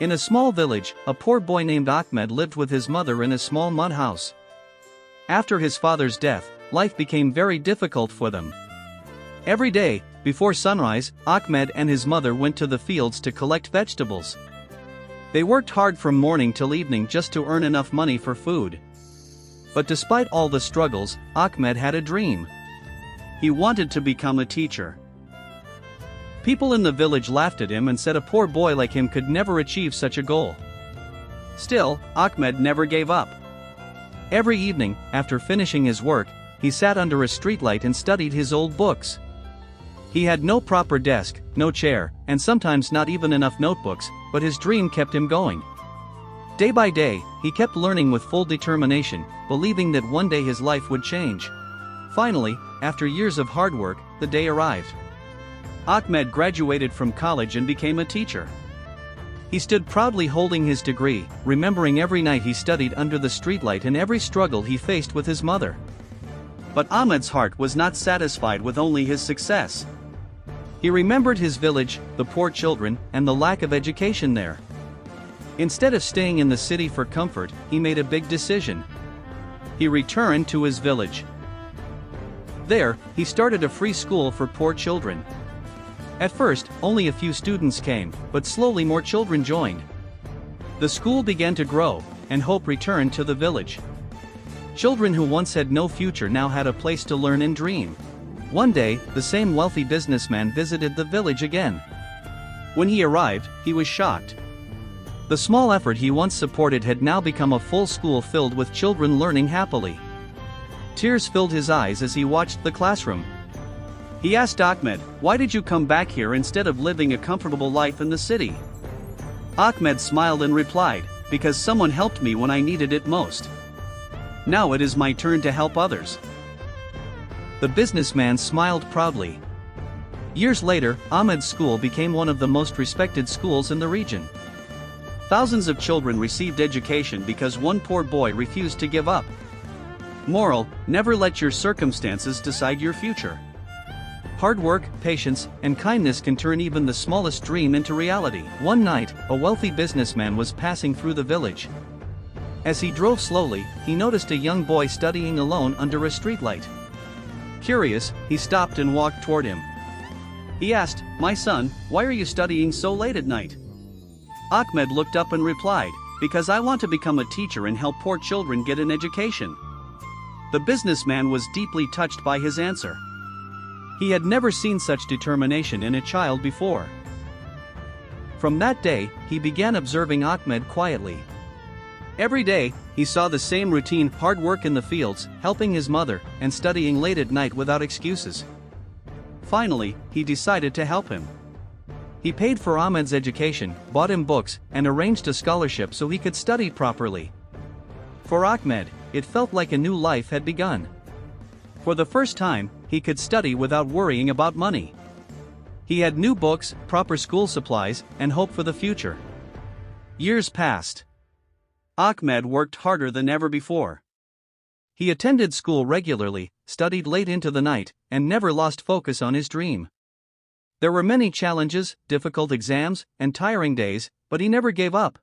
In a small village, a poor boy named Ahmed lived with his mother in a small mud house. After his father's death, life became very difficult for them. Every day, before sunrise, Ahmed and his mother went to the fields to collect vegetables. They worked hard from morning till evening just to earn enough money for food. But despite all the struggles, Ahmed had a dream. He wanted to become a teacher. People in the village laughed at him and said a poor boy like him could never achieve such a goal. Still, Ahmed never gave up. Every evening, after finishing his work, he sat under a streetlight and studied his old books. He had no proper desk, no chair, and sometimes not even enough notebooks, but his dream kept him going. Day by day, he kept learning with full determination, believing that one day his life would change. Finally, after years of hard work, the day arrived. Ahmed graduated from college and became a teacher. He stood proudly holding his degree, remembering every night he studied under the streetlight and every struggle he faced with his mother. But Ahmed's heart was not satisfied with only his success. He remembered his village, the poor children, and the lack of education there. Instead of staying in the city for comfort, he made a big decision. He returned to his village. There, he started a free school for poor children. At first, only a few students came, but slowly more children joined. The school began to grow, and hope returned to the village. Children who once had no future now had a place to learn and dream. One day, the same wealthy businessman visited the village again. When he arrived, he was shocked. The small effort he once supported had now become a full school filled with children learning happily. Tears filled his eyes as he watched the classroom. He asked Ahmed, "Why did you come back here instead of living a comfortable life in the city?" Ahmed smiled and replied, "Because someone helped me when I needed it most. Now it is my turn to help others." The businessman smiled proudly. Years later, Ahmed's school became one of the most respected schools in the region. Thousands of children received education because one poor boy refused to give up. Moral: never let your circumstances decide your future. Hard work, patience, and kindness can turn even the smallest dream into reality. One night, a wealthy businessman was passing through the village. As he drove slowly, he noticed a young boy studying alone under a streetlight. Curious, he stopped and walked toward him. He asked, "My son, why are you studying so late at night?" Ahmed looked up and replied, "Because I want to become a teacher and help poor children get an education." The businessman was deeply touched by his answer. He had never seen such determination in a child before. From that day, he began observing Ahmed quietly. Every day, he saw the same routine: hard work in the fields, helping his mother, and studying late at night without excuses. Finally, he decided to help him. He paid for Ahmed's education, bought him books, and arranged a scholarship so he could study properly. For Ahmed, it felt like a new life had begun. For the first time, he could study without worrying about money. He had new books, proper school supplies, and hope for the future. Years passed. Ahmed worked harder than ever before. He attended school regularly, studied late into the night, and never lost focus on his dream. There were many challenges, difficult exams, and tiring days, but he never gave up.